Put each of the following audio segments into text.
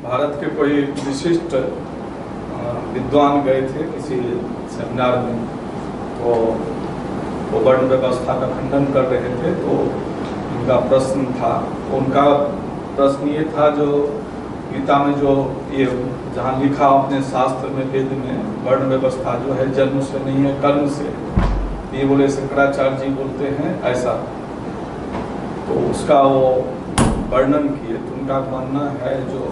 भारत के कोई विशिष्ट विद्वान गए थे किसी सेमिनार में, तो वो वर्ण व्यवस्था का खंडन कर रहे थे। तो उनका प्रश्न था, उनका प्रश्न ये था, जो गीता में जो ये जहाँ लिखा अपने शास्त्र में, वेद में, वर्ण व्यवस्था जो है जन्म से नहीं है कर्म से, ये बोले शंकराचार्य जी बोलते हैं ऐसा। तो उसका वो वर्णन किए। तो उनका मानना है जो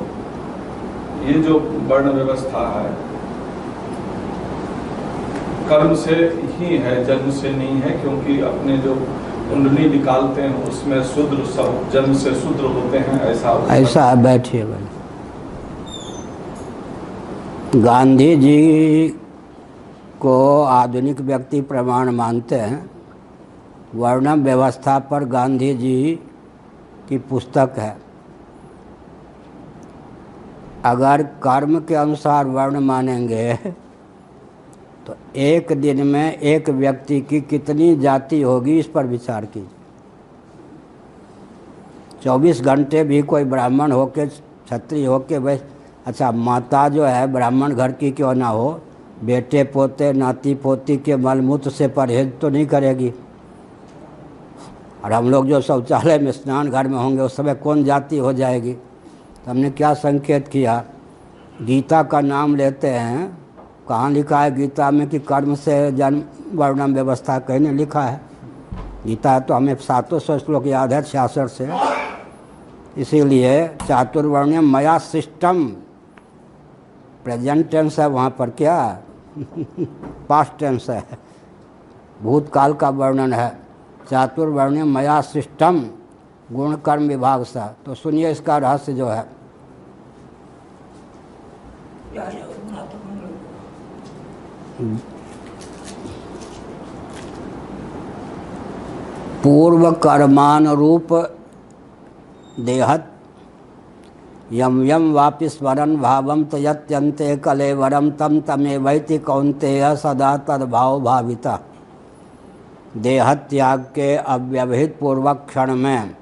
ये जो वर्ण व्यवस्था है कर्म से ही है, जन्म से नहीं है, क्योंकि अपने जो कुंडली निकालते हैं उसमें शूद्र सब जन्म से शूद्र होते हैं, ऐसा बैठिए भाई। गांधी जी को आधुनिक व्यक्ति प्रमाण मानते हैं। वर्ण व्यवस्था पर गांधी जी की पुस्तक है। अगर कर्म के अनुसार वर्ण मानेंगे तो एक दिन में एक व्यक्ति की कितनी जाति होगी, इस पर विचार कीजिए। 24 घंटे भी कोई ब्राह्मण होके, क्षत्रिय होके, वैसे अच्छा माता जो है ब्राह्मण घर की क्यों ना हो, बेटे पोते नाती पोती के मलमूत्र से परहेज तो नहीं करेगी। और हम लोग जो शौचालय में स्नान घर में होंगे उस समय कौन जाति हो जाएगी। तो हमने क्या संकेत किया, गीता का नाम लेते हैं, कहाँ लिखा है गीता में कि कर्म से जन्म वर्णम व्यवस्था, कहीं नहीं लिखा है। गीता तो हमें 700 श्लोक याद है 66 से। इसीलिए चातुर्वर्ण्यम मया सिस्टम, प्रेजेंट टेंस है वहाँ पर, क्या पास्ट टेंस है, भूतकाल का वर्णन है। चातुर्वर्ण्यम मया सिस्टम गुण कर्म विभाग सा। तो सुनिए इसका रहस्य जो है। पूर्व कर्मानुरूप देहत यम यम वापि स्मरन् भावम तयत्यन्ते कलेवरम तम तमेवैति कौन्तेय सदा तद्भाव भाविता। देह त्याग के अव्यवहित पूर्वक क्षण में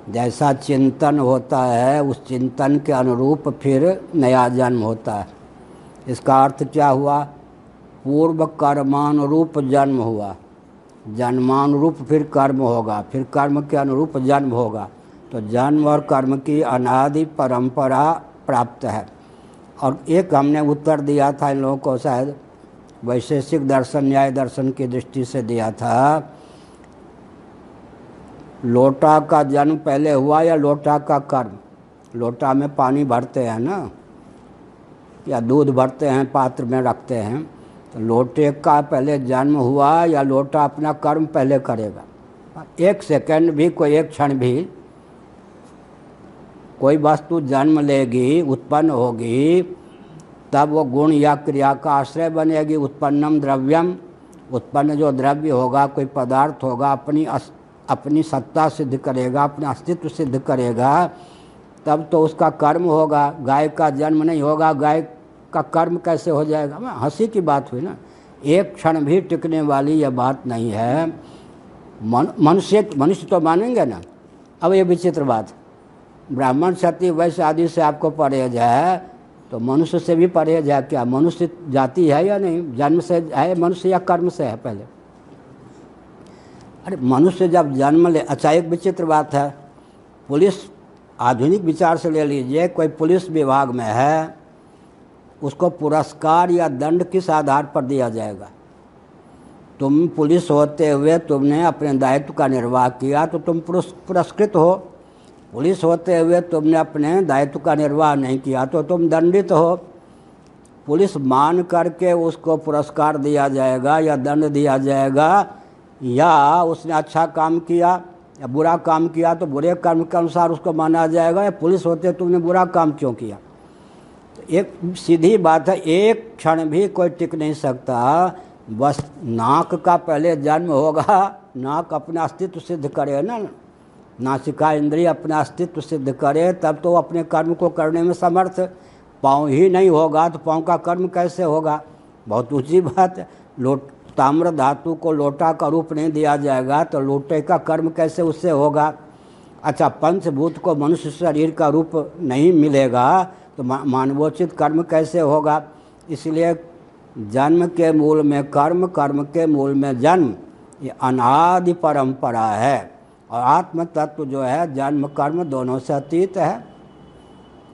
जैसा चिंतन होता है, उस चिंतन के अनुरूप फिर नया जन्म होता है। इसका अर्थ क्या हुआ, पूर्व कर्मानुरूप जन्म हुआ, जन्मानुरूप फिर कर्म होगा, फिर कर्म के अनुरूप जन्म होगा। तो जन्म और कर्म की अनादि परंपरा प्राप्त है। और एक हमने उत्तर दिया था इन लोगों को, शायद वैशेषिक दर्शन न्याय दर्शन की दृष्टि से दिया था, लोटा का जन्म पहले हुआ या लोटा का कर्म। लोटा में पानी भरते हैं ना, या दूध भरते हैं, पात्र में रखते हैं, तो लोटे का पहले जन्म हुआ या लोटा अपना कर्म पहले करेगा। एक सेकंड भी, कोई एक क्षण भी कोई वस्तु जन्म लेगी, उत्पन्न होगी, तब वो गुण या क्रिया का आश्रय बनेगी। उत्पन्नम द्रव्यम, उत्पन्न जो द्रव्य होगा, कोई पदार्थ होगा, अपनी सत्ता सिद्ध करेगा, अपना अस्तित्व सिद्ध करेगा, तब तो उसका कर्म होगा। गाय का जन्म नहीं होगा, गाय का कर्म कैसे हो जाएगा। हंसी की बात हुई ना, एक क्षण भी टिकने वाली यह बात नहीं है। मनुष्य तो मानेंगे ना। अब ये विचित्र बात, ब्राह्मण क्षत्रिय वैश्य आदि से आपको परहेज है, तो मनुष्य से भी परहेज है क्या? मनुष्य जाति है या नहीं? जन्म से है मनुष्य या कर्म से है पहले? अरे मनुष्य जब जन्म ले, अच्छा एक विचित्र बात है, पुलिस आधुनिक विचार से ले लीजिए, कोई पुलिस विभाग में है, उसको पुरस्कार या दंड किस आधार पर दिया जाएगा? तुम पुलिस होते हुए तुमने अपने दायित्व का निर्वाह किया तो तुम पुरस्कृत हो। पुलिस होते हुए तुमने अपने दायित्व का निर्वाह नहीं किया तो तुम दंडित हो। पुलिस मान करके उसको पुरस्कार दिया जाएगा या दंड दिया जाएगा, या उसने अच्छा काम किया या बुरा काम किया तो बुरे कर्म के अनुसार उसको माना जाएगा, या पुलिस होते तुमने बुरा काम क्यों किया। तो एक सीधी बात है, एक क्षण भी कोई टिक नहीं सकता। बस नाक का पहले जन्म होगा, नाक अपना अस्तित्व सिद्ध करे ना, नासिका इंद्रिय अपना अस्तित्व सिद्ध करे, तब तो अपने कर्म को करने में समर्थ। पाँव ही नहीं होगा तो पाँव का कर्म कैसे होगा? बहुत ऊंची बात है। ताम्र धातु को लोटा का रूप नहीं दिया जाएगा तो लोटे का कर्म कैसे उससे होगा? अच्छा, पंचभूत को मनुष्य शरीर का रूप नहीं मिलेगा तो मानवोचित कर्म कैसे होगा? इसलिए जन्म के मूल में कर्म, कर्म के मूल में जन्म, ये अनादि परंपरा है। और आत्म तत्व जो है जन्म कर्म दोनों से अतीत है।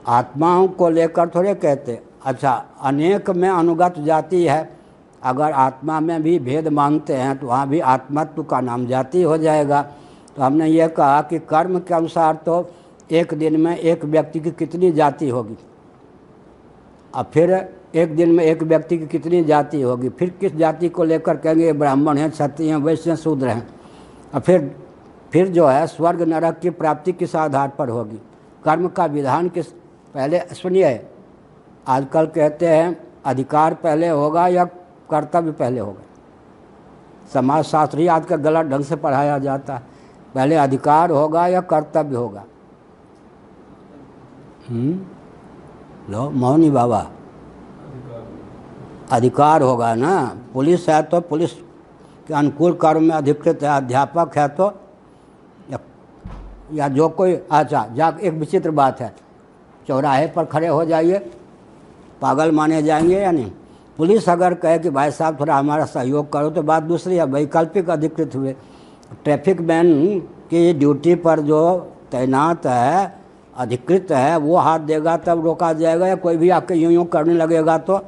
आत्माओं को लेकर थोड़े कहते। अच्छा, अनेक में अनुगत जाति है। अगर आत्मा में भी भेद मानते हैं तो वहाँ भी आत्मत्व का नाम जाति हो जाएगा। तो हमने ये कहा कि कर्म के अनुसार तो एक दिन में एक व्यक्ति की कितनी जाति होगी, अब फिर एक दिन में एक व्यक्ति की कितनी जाति होगी, फिर किस जाति को लेकर कहेंगे ब्राह्मण हैं, क्षत्रिय हैं, वैश्य हैं, शूद्र हैं। और फिर जो है स्वर्ग नरक की प्राप्ति किस आधार पर होगी? कर्म का विधान किस पहले? सुनिए, आजकल कहते हैं अधिकार पहले होगा या कर्तव्य पहले होगा। समाज शास्त्री आजकल गलत ढंग से पढ़ाया जाता है। पहले अधिकार होगा या कर्तव्य होगा? लो मौनी बाबा, अधिकार होगा ना। पुलिस है तो पुलिस के अनुकूल कर्म में अधिकृत है, अध्यापक है तो या जो कोई। अच्छा, एक विचित्र बात है, चौराहे पर खड़े हो जाइए, पागल माने जाएंगे या नहीं? पुलिस अगर कहे कि भाई साहब थोड़ा हमारा सहयोग करो तो बात दूसरी है, वैकल्पिक अधिकृत हुए। ट्रैफिक मैन की ड्यूटी पर जो तैनात है, अधिकृत है, वो हाथ देगा तब रोका जाएगा, या कोई भी आके यूँ करने लगेगा तो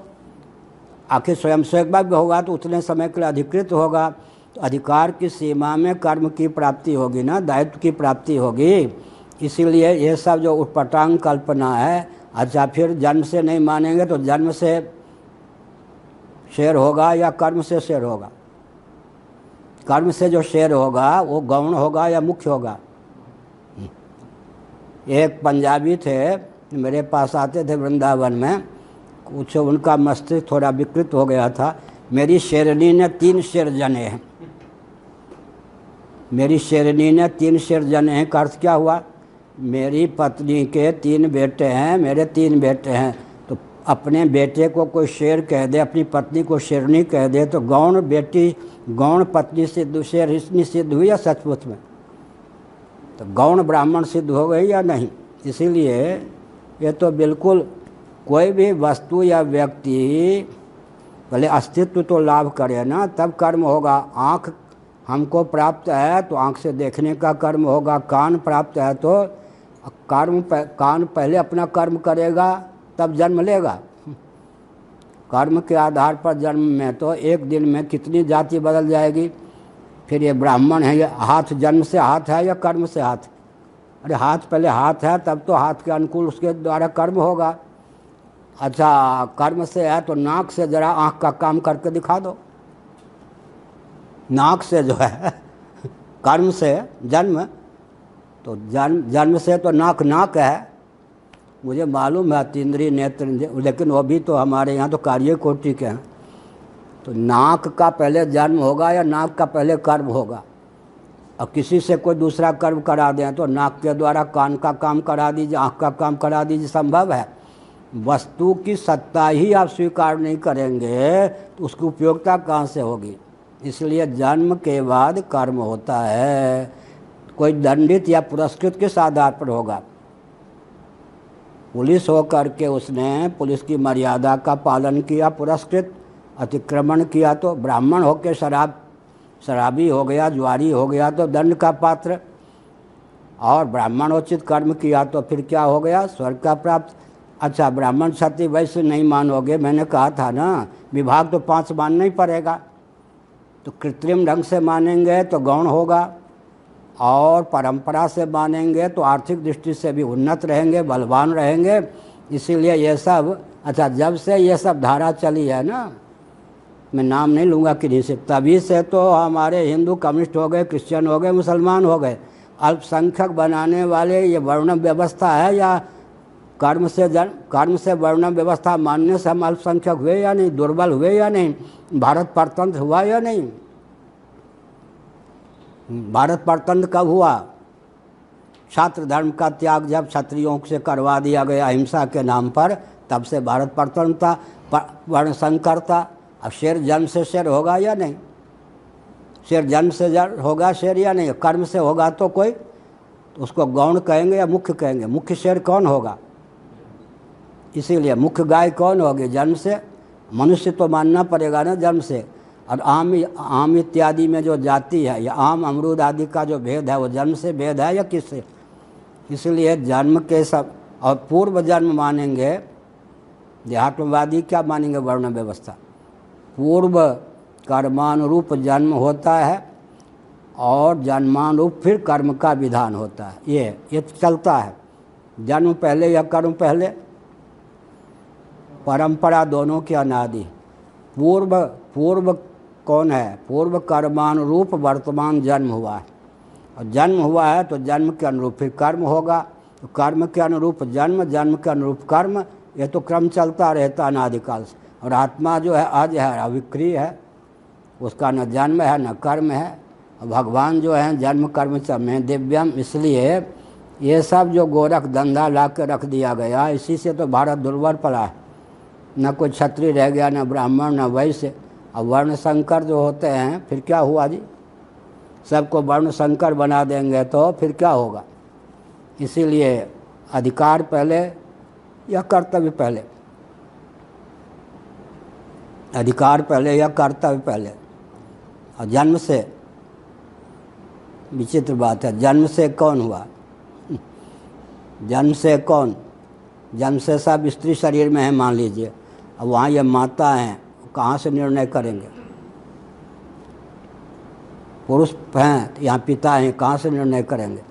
आखिर स्वयं सेवक भी होगा तो उतने समय के लिए अधिकृत होगा। तो अधिकार की सीमा में कर्म की प्राप्ति होगी ना, दायित्व की प्राप्ति होगी। इसीलिए ये सब जो उटपटांग कल्पना है। अच्छा, फिर जन्म से नहीं मानेंगे तो जन्म से शेर होगा या कर्म से शेर होगा? कर्म से जो शेर होगा वो गौण होगा या मुख्य होगा? एक पंजाबी थे, मेरे पास आते थे वृंदावन में, कुछ उनका मस्तिष्क थोड़ा विकृत हो गया था। मेरी शेरनी ने 3 शेर जने हैं, मेरी शेरनी ने 3 शेर जने हैं का अर्थ क्या हुआ? मेरी पत्नी के 3 बेटे हैं, मेरे 3 बेटे हैं। तो अपने बेटे को कोई शेर कह दे, अपनी पत्नी को शेरनी कह दे, तो गौण बेटी गौण पत्नी सिद्ध, शेरनी सिद्ध हुई या सचमुच में? तो गौण ब्राह्मण सिद्ध हो गई या नहीं? इसीलिए ये तो बिल्कुल कोई भी वस्तु या व्यक्ति पहले अस्तित्व तो लाभ करे ना, तब कर्म होगा। आँख हमको प्राप्त है तो आँख से देखने का कर्म होगा, कान प्राप्त है तो कान पहले अपना कर्म करेगा तब जन्म लेगा। कर्म के आधार पर जन्म में तो एक दिन में कितनी जाति बदल जाएगी। फिर ये ब्राह्मण है, ये हाथ जन्म से हाथ है या कर्म से हाथ? अरे हाथ पहले हाथ है तब तो हाथ के अनुकूल उसके द्वारा कर्म होगा। अच्छा, कर्म से है तो नाक से जरा आँख का काम करके दिखा दो। नाक से जो है कर्म से जन्म, तो जन्म से तो नाक है। मुझे मालूम है अतीन्द्रिय नेत्र, लेकिन वो भी तो हमारे यहाँ तो कार्य कोटि के हैं। तो नाक का पहले जन्म होगा या नाक का पहले कर्म होगा? और किसी से कोई दूसरा कर्म करा दें तो नाक के द्वारा कान का काम करा दीजिए, आँख का काम करा दीजिए, संभव है? वस्तु की सत्ता ही आप स्वीकार नहीं करेंगे तो उसकी उपयोगिता कहाँ से होगी? इसलिए जन्म के बाद कर्म होता है। कोई दंडित या पुरस्कृत किस आधार पर होगा? पुलिस होकर के उसने पुलिस की मर्यादा का पालन किया, पुरस्कृत। अतिक्रमण किया तो ब्राह्मण होकर शराबी हो गया, जुआरी हो गया तो दंड का पात्र। और ब्राह्मणोचित कर्म किया तो फिर क्या हो गया? स्वर्ग का प्राप्त। अच्छा, ब्राह्मण क्षत्रिय वैश्य नहीं मानोगे, मैंने कहा था ना विभाग तो 5 मानना ही पड़ेगा। तो कृत्रिम ढंग से मानेंगे तो गौण होगा, और परंपरा से मानेंगे तो आर्थिक दृष्टि से भी उन्नत रहेंगे, बलवान रहेंगे। इसीलिए ये सब, अच्छा जब से ये सब धारा चली है ना, मैं नाम नहीं लूँगा किसी से, तभी से तो हमारे हिंदू कम्युनिस्ट हो गए, क्रिश्चियन हो गए, मुसलमान हो गए। अल्पसंख्यक बनाने वाले ये वर्ण व्यवस्था है या कर्म से वर्ण व्यवस्था मानने से हम अल्पसंख्यक हुए या नहीं, दुर्बल हुए या नहीं, भारत परतंत्र हुआ या नहीं? भारत परतंत्र कब हुआ? छात्र धर्म का त्याग जब क्षत्रियों से करवा दिया गया अहिंसा के नाम पर, तब से भारत परतंत्र था, वर्ण संकर था। अब शेर जन्म से शेर होगा या नहीं? शेर जन्म से होगा शेर या नहीं? कर्म से होगा तो कोई, तो उसको गौण कहेंगे या मुख्य कहेंगे? मुख्य शेर कौन होगा? इसीलिए मुख्य गाय कौन होगी? जन्म से मनुष्य तो मानना पड़ेगा ना जन्म से। और आम इत्यादि में जो जाति है या आम अमरूद आदि का जो भेद है वो जन्म से भेद है या किससे? इसलिए जन्म के सब और पूर्व जन्म मानेंगे। देहात्मवादी क्या मानेंगे? वर्ण व्यवस्था। पूर्व कर्मानुरूप जन्म होता है और जन्मानुरूप फिर कर्म का विधान होता है। ये चलता है। जन्म पहले या कर्म पहले? परंपरा दोनों की अनादि। पूर्व कौन है? पूर्व कर्मानुरूप वर्तमान जन्म हुआ है, और जन्म हुआ है तो जन्म के अनुरूप फिर कर्म होगा, तो कर्म के अनुरूप जन्म, जन्म के अनुरूप कर्म। ये तो क्रम चलता रहता अनादिकाल से। और आत्मा जो है अज है, अविक्रिय है, उसका न जन्म है न कर्म है। और भगवान जो है जन्म कर्म में दिव्यम। इसलिए ये सब जो गोरख धंधा ला के रख दिया गया, इसी से तो भारत दुर्बल पड़ा है। न कोई क्षत्रिय रह गया, न ब्राह्मण, न वैश्य। अब वर्ण संकर जो होते हैं फिर क्या हुआ जी? सबको वर्ण संकर बना देंगे तो फिर क्या होगा? इसीलिए अधिकार पहले या कर्तव्य पहले? अधिकार पहले या कर्तव्य पहले? और जन्म से विचित्र बात है, जन्म से कौन हुआ? जन्म से कौन? जन्म से सब स्त्री शरीर में है मान लीजिए। अब वहाँ ये माता हैं, कहाँ से निर्णय करेंगे? पुरुष हैं, यहाँ पिता हैं, कहाँ से निर्णय करेंगे?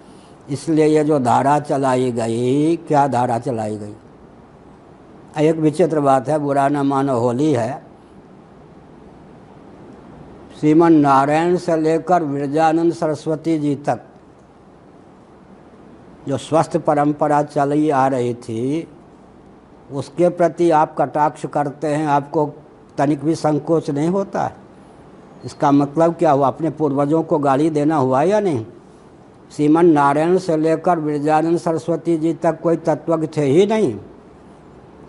इसलिए ये जो धारा चलाई गई, क्या धारा चलाई गई? एक विचित्र बात है, बुरा न मानो, होली है। श्रीमन नारायण से लेकर विरजानंद सरस्वती जी तक जो स्वस्थ परंपरा चली आ रही थी, उसके प्रति आप कटाक्ष करते हैं, आपको तनिक भी संकोच नहीं होता है? इसका मतलब क्या हुआ? अपने पूर्वजों को गाली देना हुआ या नहीं? श्रीमन नारायण से लेकर विरजानंद सरस्वती जी तक कोई तत्वज्ञ थे ही नहीं,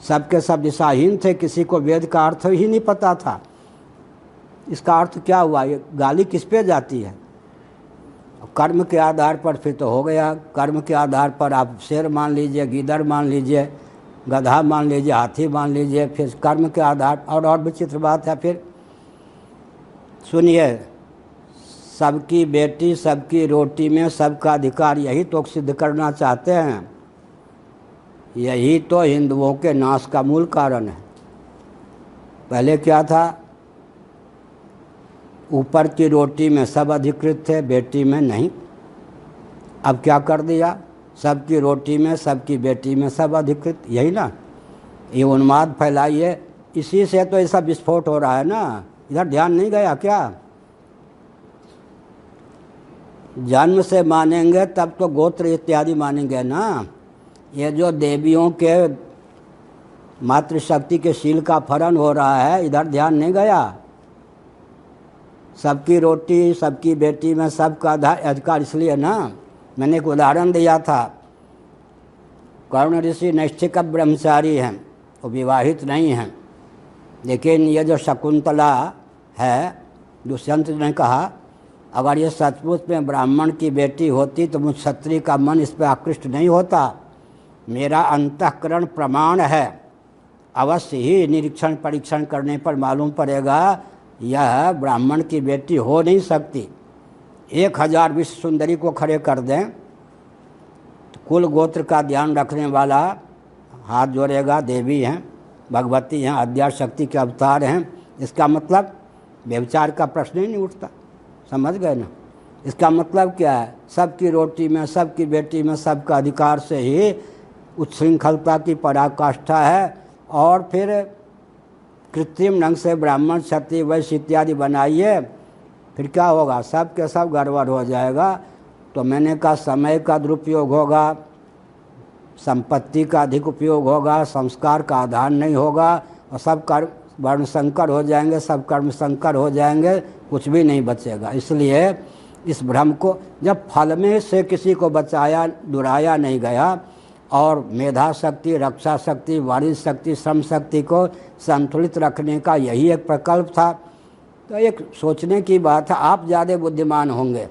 सबके सब दिशाहीन थे, किसी को वेद का अर्थ ही नहीं पता था। इसका अर्थ क्या हुआ? ये गाली किस पे जाती है? कर्म के आधार पर फिर तो हो गया। कर्म के आधार पर आप शेर मान लीजिए, गीदड़ मान लीजिए, गधा मान लीजिए, हाथी मान लीजिए, फिर कर्म के आधार। और विचित्र बात है फिर, सुनिए, सबकी बेटी सबकी रोटी में सबका अधिकार, यही तो सिद्ध करना चाहते हैं। यही तो हिंदुओं के नाश का मूल कारण है। पहले क्या था? ऊपर की रोटी में सब अधिकृत थे, बेटी में नहीं। अब क्या कर दिया? सबकी रोटी में सबकी बेटी में सब अधिकृत। यही ना, ये उन्माद फैलाइए, इसी से तो ऐसा विस्फोट हो रहा है ना। इधर ध्यान नहीं गया क्या? जन्म से मानेंगे तब तो गोत्र इत्यादि मानेंगे ना। ये जो देवियों के मातृशक्ति के शील का फरण हो रहा है, इधर ध्यान नहीं गया। सबकी रोटी सबकी बेटी में सबका अधिकार, इसलिए ना मैंने एक उदाहरण दिया था। कर्ण ऋषि नैष्ठिक ब्रह्मचारी हैं, वो विवाहित नहीं हैं, लेकिन ये जो शकुंतला है, दुष्यंत ने कहा अगर ये सचमुच में ब्राह्मण की बेटी होती तो मुझ क्षत्रिय का मन इस पर आकृष्ट नहीं होता। मेरा अंतःकरण प्रमाण है, अवश्य ही निरीक्षण परीक्षण करने पर मालूम पड़ेगा यह ब्राह्मण की बेटी हो नहीं सकती। 1000 विश्व सुंदरी को खड़े कर दें तो कुल गोत्र का ध्यान रखने वाला हाथ जोड़ेगा, देवी हैं, भगवती हैं, आद्याशक्ति के अवतार हैं। इसका मतलब व्यभिचार का प्रश्न ही नहीं उठता। समझ गए ना? इसका मतलब क्या है? सबकी रोटी में सबकी बेटी में सबका अधिकार से ही उच्छृंखलता की पराकाष्ठा है। और फिर कृत्रिम ढंग से ब्राह्मण क्षत्रिय वैश्य इत्यादि बनाइए, फिर क्या होगा? सब के सब गड़बड़ हो जाएगा। तो मैंने कहा समय का दुरुपयोग होगा, संपत्ति का अधिक उपयोग होगा, संस्कार का आधार नहीं होगा, और सब कर्म वर्ण संकर हो जाएंगे, सब कर्म संकर हो जाएंगे, कुछ भी नहीं बचेगा। इसलिए इस भ्रम को, जब फल में से किसी को बचाया दुराया नहीं गया, और मेधा शक्ति, रक्षा शक्ति, वाणिज्य शक्ति, श्रम शक्ति को संतुलित रखने का यही एक प्रकल्प था। तो एक सोचने की बात है, आप ज़्यादा बुद्धिमान होंगे,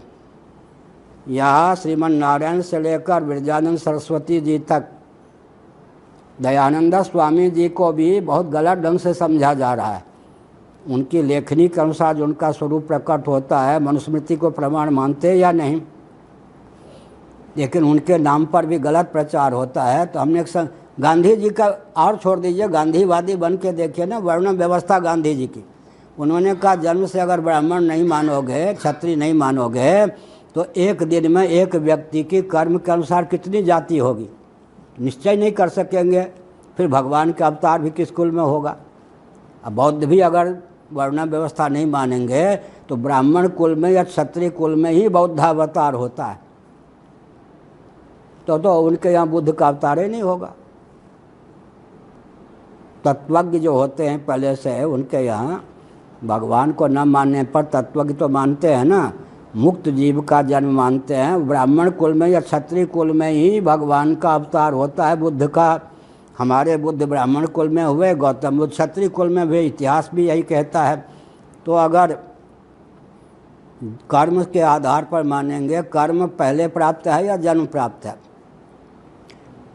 यहाँ श्रीमन नारायण से लेकर विरजानंद सरस्वती जी तक दयानंद स्वामी जी को भी बहुत गलत ढंग से समझा जा रहा है। उनकी लेखनी के अनुसार जो उनका स्वरूप प्रकट होता है, मनुस्मृति को प्रमाण मानते या नहीं, लेकिन उनके नाम पर भी गलत प्रचार होता है। तो हमने गांधी जी का और छोड़ दीजिए, गांधीवादी बन के देखिए ना, वर्ण व्यवस्था गांधी जी की। उन्होंने कहा जन्म से अगर ब्राह्मण नहीं मानोगे, क्षत्रिय नहीं मानोगे, तो एक दिन में एक व्यक्ति की कर्म के अनुसार कितनी जाति होगी निश्चय नहीं कर सकेंगे। फिर भगवान का अवतार भी किस कुल में होगा। अब बौद्ध भी अगर वर्ण व्यवस्था नहीं मानेंगे तो ब्राह्मण कुल में या क्षत्रिय कुल में ही बौद्ध अवतार होता है, तो उनके यहाँ बुद्ध का अवतार ही नहीं होगा। तत्वज्ञ जो होते हैं पहले से, उनके यहाँ भगवान को न मानने पर तत्वज्ञ तो मानते हैं ना, मुक्त जीव का जन्म मानते हैं। ब्राह्मण कुल में या क्षत्रिय कुल में ही भगवान का अवतार होता है, बुद्ध का। हमारे बुद्ध ब्राह्मण कुल में हुए, गौतम बुद्ध क्षत्रिय कुल में हुए, इतिहास भी यही कहता है। तो अगर कर्म के आधार पर मानेंगे, कर्म पहले प्राप्त है या जन्म प्राप्त है?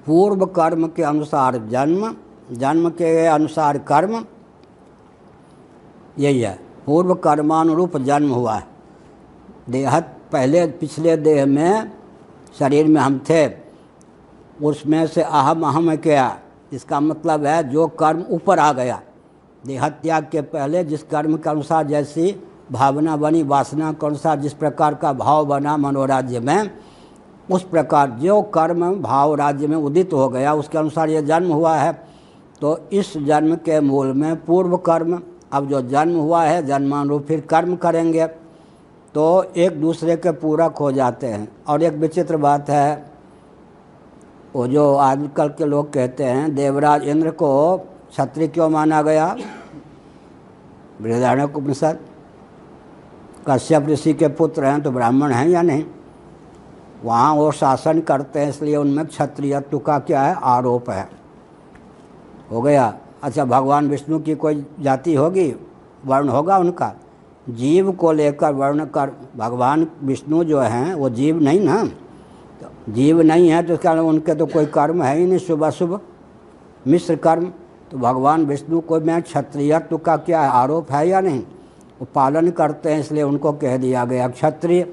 पूर्व कर्म के अनुसार जन्म, जन्म के अनुसार कर्म, यही है। पूर्व कर्मानुरूप जन्म हुआ है। देहत पहले पिछले देह में, शरीर में हम थे, उसमें से अहम किया। इसका मतलब है जो कर्म ऊपर आ गया, देह त्याग के पहले जिस कर्म के अनुसार जैसी भावना बनी, वासना के अनुसार जिस प्रकार का भाव बना मनोराज्य में, उस प्रकार जो कर्म भाव राज्य में उदित हो गया, उसके अनुसार ये जन्म हुआ है। तो इस जन्म के मूल में पूर्व कर्म, अब जो जन्म हुआ है जन्मानुरूप फिर कर्म करेंगे, तो एक दूसरे के पूरक हो जाते हैं। और एक विचित्र बात है, वो जो आजकल के लोग कहते हैं देवराज इंद्र को क्षत्रिय क्यों माना गया? बृहदारण्यक उपनिषद, कश्यप ऋषि के पुत्र हैं तो ब्राह्मण हैं या नहीं? वहाँ वो शासन करते हैं, इसलिए उनमें क्षत्रियत्व का क्या है? आरोप है। हो गया। अच्छा, भगवान विष्णु की कोई जाति होगी, वर्ण होगा उनका? जीव को लेकर वर्ण कर, भगवान विष्णु जो हैं वो जीव नहीं ना, तो जीव नहीं है तो क्या उनके तो कोई कर्म है ही नहीं, शुभ अशुभ मिश्र कर्म। तो भगवान विष्णु को में क्षत्रियत्व का क्या है? आरोप है या नहीं? वो पालन करते हैं, इसलिए उनको कह दिया गया क्षत्रिय।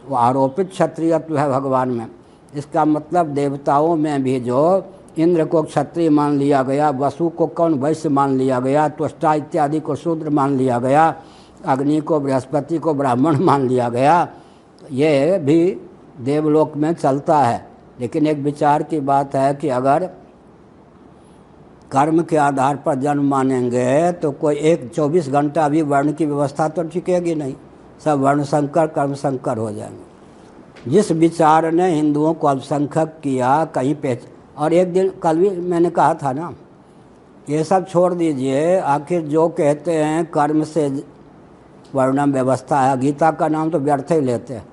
वो आरोपित क्षत्रियत्व है भगवान में। इसका मतलब देवताओं में भी जो इंद्र को क्षत्रिय मान लिया गया, वसु को कौन वैश्य मान लिया गया, त्वष्टा इत्यादि को शूद्र मान लिया गया, अग्नि को बृहस्पति को ब्राह्मण मान लिया गया, ये भी देवलोक में चलता है। लेकिन एक विचार की बात है कि अगर कर्म के आधार पर जन्म मानेंगे तो कोई एक 24 घंटा भी वर्ण की व्यवस्था तो टिकेगी नहीं, सब वर्ण संकर कर्म संकर हो जाएंगे। जिस विचार ने हिंदुओं को अल्पसंख्यक किया कहीं पे, और एक दिन कल भी मैंने कहा था ना, ये सब छोड़ दीजिए। आखिर जो कहते हैं कर्म से वर्णम व्यवस्था है, गीता का नाम तो व्यर्थ ही लेते हैं।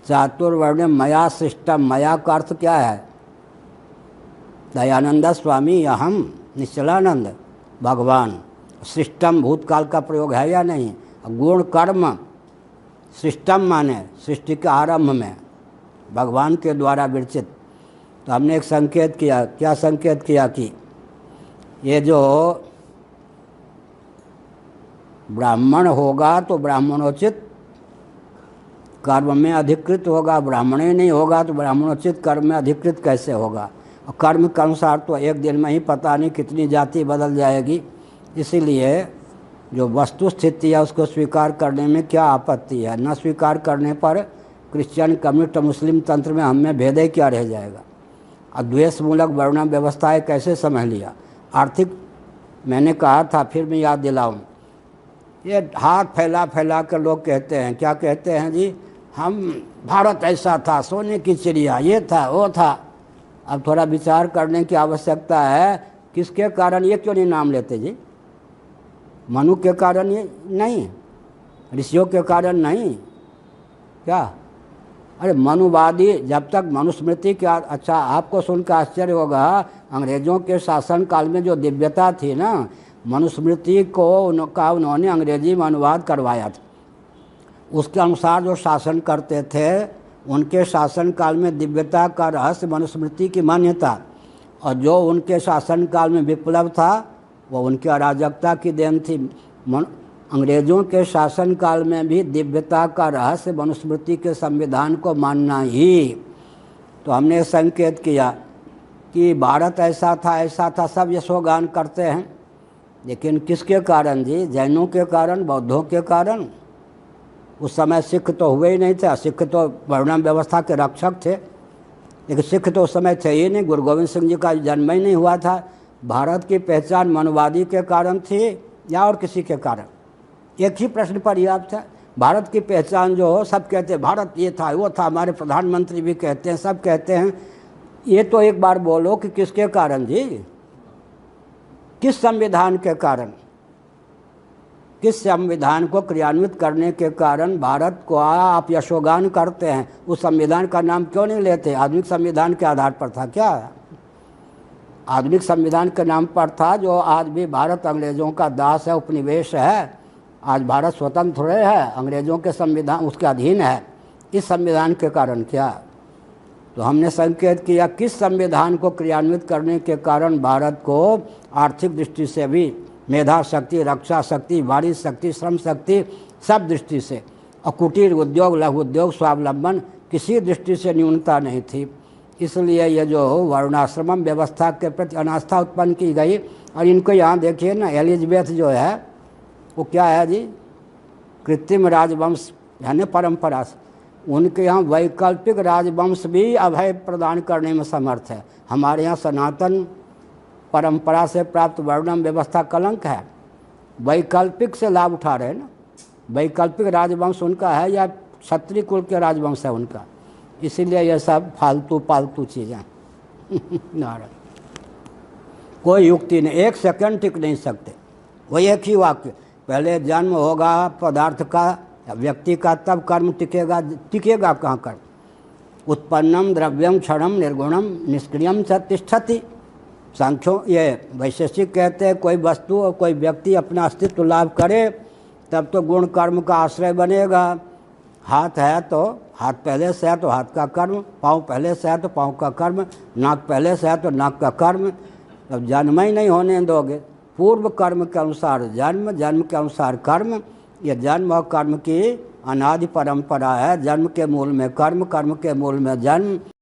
चातुर्वर्ण मया सृष्टम, मया का अर्थ क्या है? दयानंद स्वामी, अहम, निश्चलानंद, भगवान। सृष्टम भूतकाल का प्रयोग है या नहीं? गुण कर्म सृष्टम माने सृष्टि के आरंभ में भगवान के द्वारा विरचित। तो हमने एक संकेत किया, क्या संकेत किया कि ये जो ब्राह्मण होगा तो ब्राह्मणोचित कर्म में अधिकृत होगा, ब्राह्मण ही नहीं होगा तो ब्राह्मणोचित कर्म में अधिकृत कैसे होगा? और कर्म के अनुसार तो एक दिन में ही पता नहीं कितनी जाति बदल जाएगी। इसीलिए जो वस्तु स्थिति है उसको स्वीकार करने में क्या आपत्ति है? न स्वीकार करने पर क्रिश्चियन, कम्युनिस्ट, मुस्लिम तंत्र में हमें भेद ही क्या रह जाएगा? अद्वेष मूलक वर्ण व्यवस्थाएँ कैसे समझ लिया? आर्थिक, मैंने कहा था फिर मैं याद दिलाऊं, ये हाथ फैला फैला कर लोग कहते हैं, क्या कहते हैं जी, हम भारत ऐसा था, सोने की चिड़िया, ये था वो था। अब थोड़ा विचार करने की आवश्यकता है, किसके कारण ये क्यों नहीं नाम लेते जी? मनु के कारण ये नहीं, ऋषियों के कारण नहीं क्या? अरे मनुवादी, जब तक मनुस्मृति के, अच्छा आपको सुनकर आश्चर्य होगा, अंग्रेज़ों के शासन काल में जो दिव्यता थी ना, मनुस्मृति को उन्होंने अंग्रेजी में अनुवाद करवाया था। उसके अनुसार जो शासन करते थे उनके शासनकाल में दिव्यता का रहस्य मनुस्मृति की मान्यता, और जो उनके शासनकाल में विप्लव था वो उनकी अराजकता की देन थी। अंग्रेज़ों के शासनकाल में भी दिव्यता का रहस्य मनुस्मृति के संविधान को मानना ही। तो हमने संकेत किया कि भारत ऐसा था, सब यशोगान करते हैं, लेकिन किसके कारण जी? जैनों के कारण, बौद्धों के कारण। उस समय सिख तो हुए ही नहीं थे, सिख तो वर्णम व्यवस्था के रक्षक थे, लेकिन सिख तो उस समय थे ही नहीं। गुरु गोविंद सिंह जी का जन्म ही नहीं हुआ था। भारत की पहचान मनवादी के कारण थी या और किसी के कारण? एक ही प्रश्न पर्याप्त है। भारत की पहचान जो हो, सब कहते हैं भारत ये था वो था, हमारे प्रधानमंत्री भी कहते हैं, सब कहते हैं। ये तो एक बार बोलो कि किसके कारण जी? किस संविधान के कारण? किस संविधान को क्रियान्वित करने के कारण भारत को आप यशोगान करते हैं? उस संविधान का नाम क्यों नहीं लेते? आधुनिक संविधान के आधार पर था क्या? आधुनिक संविधान के नाम पर था, जो आज भी भारत अंग्रेज़ों का दास है, उपनिवेश है। आज भारत स्वतंत्र थोड़े है, अंग्रेज़ों के संविधान उसके अधीन है। इस संविधान के कारण क्या? तो हमने संकेत किया किस संविधान को क्रियान्वित करने के कारण भारत को आर्थिक दृष्टि से भी, मेधा शक्ति, रक्षा शक्ति, वाणिज्य शक्ति, श्रम शक्ति, सब दृष्टि से, और कुटीर उद्योग, लघु उद्योग, स्वावलंबन, किसी दृष्टि से न्यूनता नहीं थी। इसलिए ये जो वर्णाश्रम व्यवस्था के प्रति अनास्था उत्पन्न की गई। और इनको यहाँ देखिए ना, एलिजाबेथ जो है वो क्या है जी? कृत्रिम राजवंश यानी परंपरा से। उनके यहाँ वैकल्पिक राजवंश भी अभय प्रदान करने में समर्थ है। हमारे यहाँ सनातन परंपरा से प्राप्त वर्णम व्यवस्था कलंक है। वैकल्पिक से लाभ उठा रहे हैं ना। वैकल्पिक राजवंश उनका है या क्षत्रिय कुल के राजवंश है उनका? इसीलिए ये सब फालतू पालतू चीज़ें नारायण, कोई युक्ति नहीं, एक सेकंड टिक नहीं सकते। वही एक ही वाक्य, पहले जन्म होगा पदार्थ का, व्यक्ति का, तब कर्म टिकेगा। टिकेगा कहाँ कर्म? उत्पन्नम द्रव्यम क्षणम निर्गुणम निष्क्रियम च तिष्ठति। सांख्यों ये वैशेषिक कहते हैं कोई वस्तु और कोई व्यक्ति अपना अस्तित्व लाभ करे तब तो गुण कर्म का आश्रय बनेगा। हाथ है तो हाथ पहले से है तो हाथ का कर्म, पाँव पहले से है तो पाँव का कर्म, नाक पहले से है तो नाक का कर्म। तब जन्म ही नहीं होने दोगे। पूर्व कर्म के अनुसार जन्म, जन्म के अनुसार कर्म। यह जन्म और कर्म की अनादि परंपरा है। जन्म के मूल में कर्म, कर्म के मूल में जन्म।